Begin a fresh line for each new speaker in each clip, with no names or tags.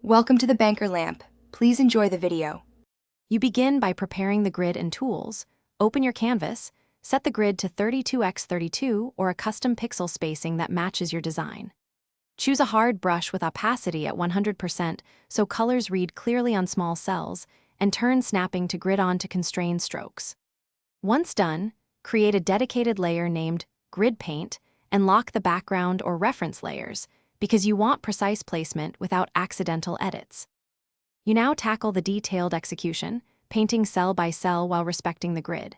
Welcome to the Banker Lamp. Please enjoy the video.
You begin by preparing the grid and tools. Open your canvas, set the grid to 32x32 or a custom pixel spacing that matches your design. Choose a hard brush with opacity at 100% so colors read clearly on small cells, and turn snapping to grid on to constrain strokes. Once done, create a dedicated layer named Grid Paint and lock the background or reference layers, because you want precise placement without accidental edits. You now tackle the detailed execution, painting cell by cell while respecting the grid.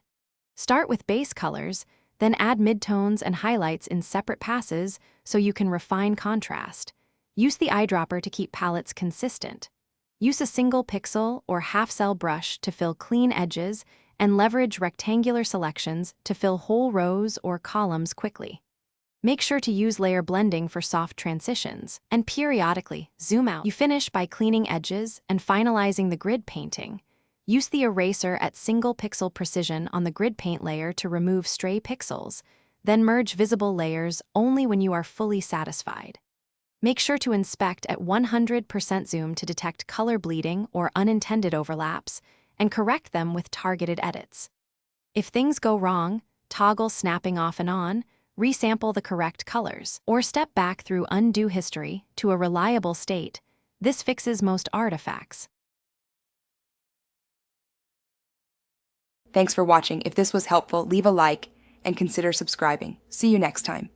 Start with base colors, then add midtones and highlights in separate passes so you can refine contrast. Use the eyedropper to keep palettes consistent. Use a single pixel or half-cell brush to fill clean edges and leverage rectangular selections to fill whole rows or columns quickly. Make sure to use layer blending for soft transitions, and periodically zoom out. You finish by cleaning edges and finalizing the grid painting. Use the eraser at single pixel precision on the grid paint layer to remove stray pixels, then merge visible layers only when you are fully satisfied. Make sure to inspect at 100% zoom to detect color bleeding or unintended overlaps, and correct them with targeted edits. If things go wrong, toggle snapping off and on, resample the correct colors, or step back through undo history to a reliable state. This fixes most artifacts.
Thanks for watching. If this was helpful, leave a like and consider subscribing. See you next time.